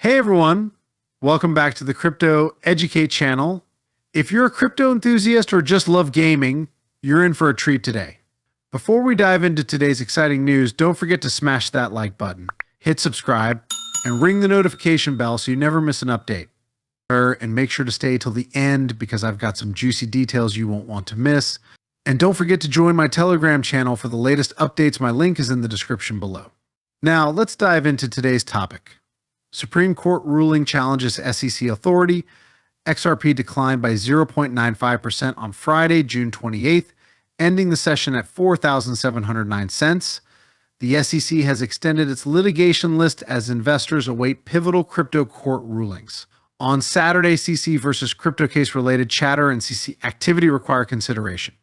Hey everyone, welcome back to the Crypto Educate channel. If you're a crypto enthusiast or just love gaming, you're in for a treat today. Before we dive into today's exciting news, don't forget to smash that like button, hit subscribe, and ring the notification bell so you never miss an update. And make sure to stay till the end because I've got some juicy details you won't want to miss. And don't forget to join my Telegram channel for the latest updates. My link is in the description below. Now let's dive into today's topic. Supreme Court ruling challenges SEC authority. XRP declined by 0.95% on Friday, June 28th, ending the session at 4,709 cents. The SEC has extended its litigation list as investors await pivotal crypto court rulings. On Saturday, CC versus crypto case related chatter and CC activity require consideration.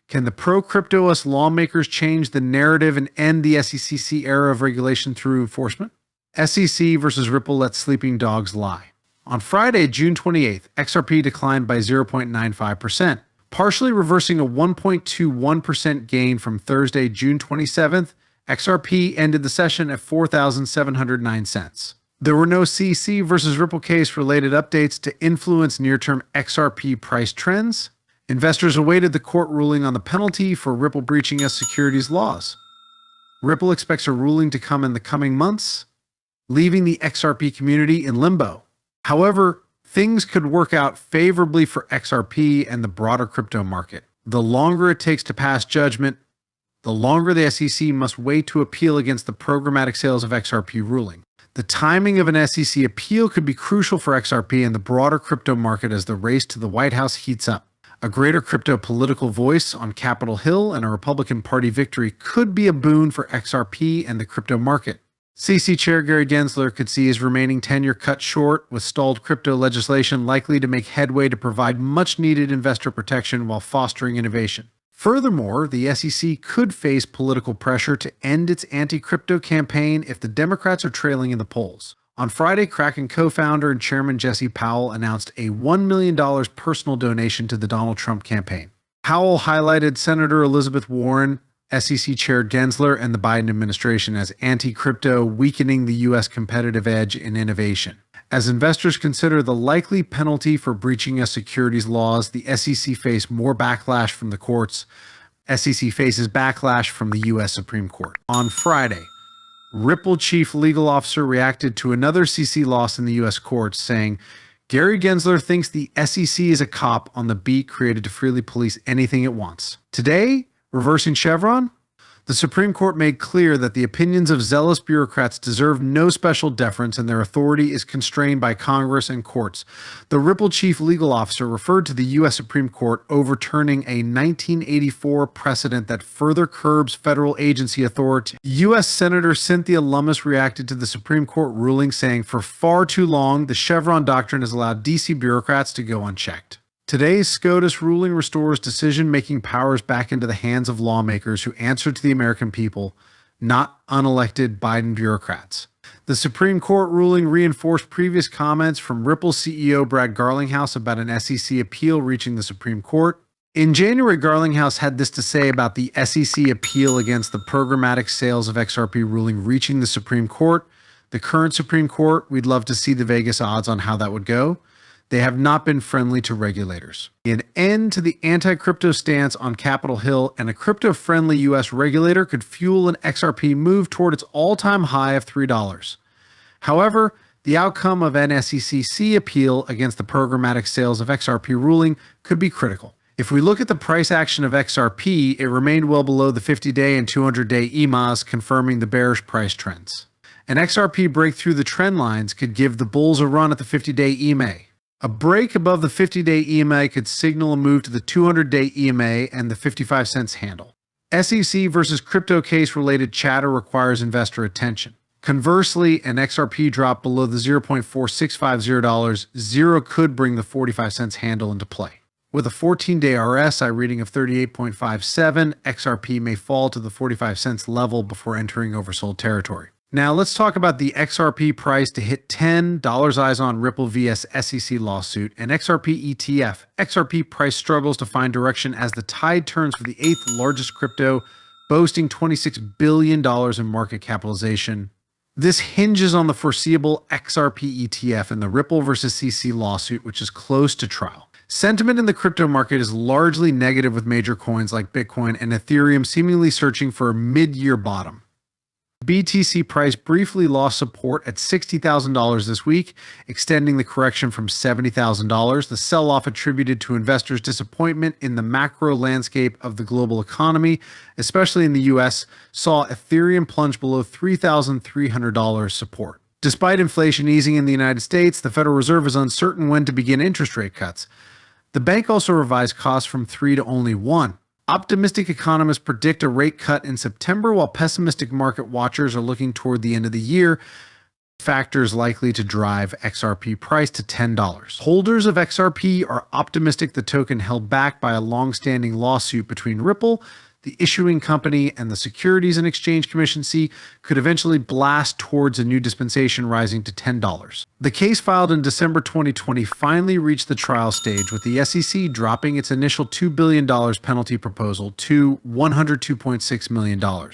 Can the pro-crypto-us lawmakers change the narrative and end the SEC era of regulation through enforcement? SEC versus Ripple lets sleeping dogs lie. On Friday, June 28th, XRP declined by 0.95%, partially reversing a 1.21% gain from Thursday, June 27th. XRP ended the session at 4,709 cents. There were no CC versus Ripple case related updates to influence near-term XRP price trends. Investors awaited the court ruling on the penalty for Ripple breaching US securities laws. Ripple expects a ruling to come in the coming months, leaving the XRP community in limbo. However, things could work out favorably for XRP and the broader crypto market. The longer it takes to pass judgment, the longer the SEC must wait to appeal against the programmatic sales of XRP ruling. The timing of an SEC appeal could be crucial for XRP and the broader crypto market as the race to the White House heats up. A greater crypto political voice on Capitol Hill and a Republican Party victory could be a boon for XRP and the crypto market. CC Chair Gary Gensler could see his remaining tenure cut short, with stalled crypto legislation likely to make headway to provide much-needed investor protection while fostering innovation. Furthermore, the SEC could face political pressure to end its anti-crypto campaign if the Democrats are trailing in the polls. On Friday, Kraken co-founder and chairman Jesse Powell announced a $1 million personal donation to the Donald Trump campaign. Powell highlighted Senator Elizabeth Warren, SEC Chair Gensler, and the Biden administration as anti-crypto, weakening the U.S. competitive edge in innovation. As investors consider the likely penalty for breaching US securities laws, the SEC faced more backlash from the courts. SEC faces backlash from the U.S. Supreme Court. On Friday, Ripple chief legal officer reacted to another CC loss in the U.S. courts, saying, Gary Gensler thinks the SEC is a cop on the beat created to freely police anything it wants. Today, reversing Chevron, the Supreme Court made clear that the opinions of zealous bureaucrats deserve no special deference and their authority is constrained by Congress and courts. The Ripple chief legal officer referred to the U.S. Supreme Court overturning a 1984 precedent that further curbs federal agency authority. U.S. Senator Cynthia Lummis reacted to the Supreme Court ruling, saying, for far too long, the Chevron doctrine has allowed D.C. bureaucrats to go unchecked. Today's SCOTUS ruling restores decision-making powers back into the hands of lawmakers who answer to the American people, not unelected Biden bureaucrats. The Supreme Court ruling reinforced previous comments from Ripple CEO BradGarlinghouse about an SEC appeal reaching the Supreme Court. In January, Garlinghouse had this to say about the SEC appeal against the programmatic sales of XRP ruling reaching the Supreme Court. The current Supreme Court, we'd love to see the Vegas odds on how that would go. They have not been friendly to regulators. An end to the anti-crypto stance on Capitol Hill and a crypto-friendly U.S. regulator could fuel an XRP move toward its all-time high of $3. However, the outcome of an SEC appeal against the programmatic sales of XRP ruling could be critical. If we look at the price action of XRP, it remained well below the 50-day and 200-day EMAs, confirming the bearish price trends. An XRP break through the trend lines could give the bulls a run at the 50-day EMA. A break above the 50-day EMA could signal a move to the 200-day EMA and the 55 cents handle. SEC versus crypto case related chatter requires investor attention. Conversely, an XRP drop below the $0.4650 zero could bring the 45 cents handle into play. With a 14-day RSI reading of 38.57, XRP may fall to the 45 cents level before entering oversold territory. Now let's talk about the XRP price to hit $10 eyes on Ripple vs SEC lawsuit and XRP ETF. XRP price struggles to find direction as the tide turns for the 8th largest crypto, boasting $26 billion in market capitalization. This hinges on the foreseeable XRP ETF and the Ripple versus CC lawsuit, which is close to trial. Sentiment in the crypto market is largely negative, with major coins like Bitcoin and Ethereum seemingly searching for a mid-year bottom. BTC price briefly lost support at $60,000 this week, extending the correction from $70,000. The sell-off, attributed to investors' disappointment in the macro landscape of the global economy, especially in the US, saw Ethereum plunge below $3,300 support. Despite inflation easing in the United States, the Federal Reserve is uncertain when to begin interest rate cuts. The bank also revised costs from 3 to only 1. Optimistic economists predict a rate cut in September, while pessimistic market watchers are looking toward the end of the year, factors likely to drive XRP price to $10. Holders of XRP are optimistic the token, held back by a long-standing lawsuit between Ripple, the issuing company, and the Securities and Exchange Commission, could eventually blast towards a new dispensation, rising to $10. The case, filed in December 2020, finally reached the trial stage, with the SEC dropping its initial $2 billion penalty proposal to $102.6 million.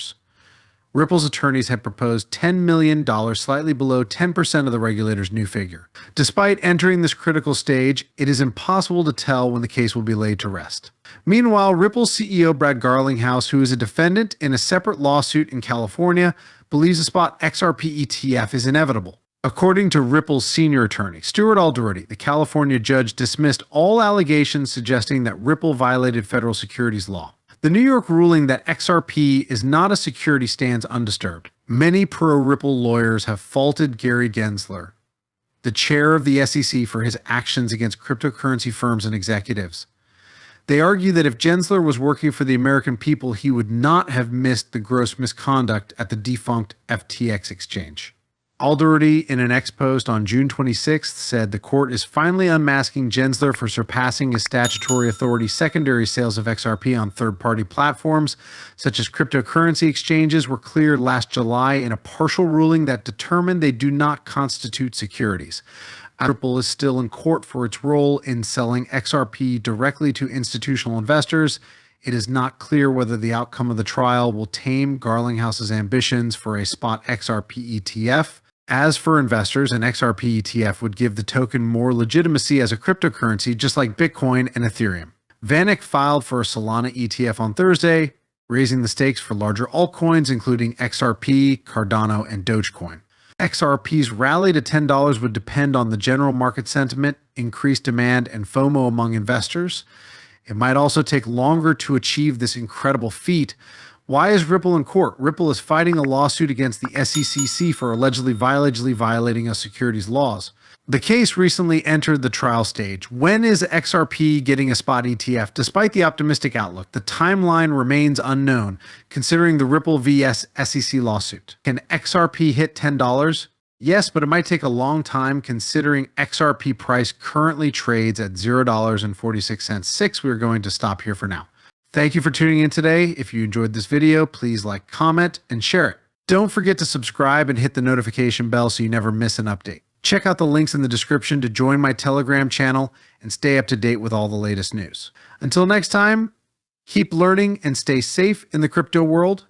Ripple's attorneys had proposed $10 million, slightly below 10% of the regulator's new figure. Despite entering this critical stage, it is impossible to tell when the case will be laid to rest. Meanwhile, Ripple's CEO BradGarlinghouse, who is a defendant in a separate lawsuit in California, believes the spot XRP ETF is inevitable. According to Ripple's senior attorney, Stuart Aldoherty, the California judge dismissed all allegations suggesting that Ripple violated federal securities law. The New York ruling that XRP is not a security stands undisturbed. Many pro-Ripple lawyers have faulted Gary Gensler, the chair of the SEC, for his actions against cryptocurrency firms and executives. They argue that if Gensler was working for the American people, he would not have missed the gross misconduct at the defunct FTX exchange. Aldoherty, in an X post on June 26th, said the court is finally unmasking Gensler for surpassing his statutory authority. Secondary sales of XRP on third-party platforms, such as cryptocurrency exchanges, were cleared last July in a partial ruling that determined they do not constitute securities. Ripple is still in court for its role in selling XRP directly to institutional investors. It is not clear whether the outcome of the trial will tame Garlinghouse's ambitions for a spot XRP ETF. As for investors, an XRP ETF would give the token more legitimacy as a cryptocurrency, just like Bitcoin and Ethereum. VanEck filed for a Solana ETF on Thursday, raising the stakes for larger altcoins, including XRP, Cardano, and Dogecoin. XRP's rally to $10 would depend on the general market sentiment, increased demand, and FOMO among investors. It might also take longer to achieve this incredible feat. Why is Ripple in court? Ripple is fighting a lawsuit against the SEC for allegedly violating a securities laws. The case recently entered the trial stage. When is XRP getting a spot ETF? Despite the optimistic outlook, the timeline remains unknown, considering the Ripple vs SEC lawsuit. Can XRP hit $10? Yes, but it might take a long time, considering XRP price currently trades at $0.46. We're going to stop here for now. Thank you for tuning in today. If you enjoyed this video, please like, comment, and share it. Don't forget to subscribe and hit the notification bell so you never miss an update. Check out the links in the description to join my Telegram channel and stay up to date with all the latest news. Until next time, keep learning and stay safe in the crypto world.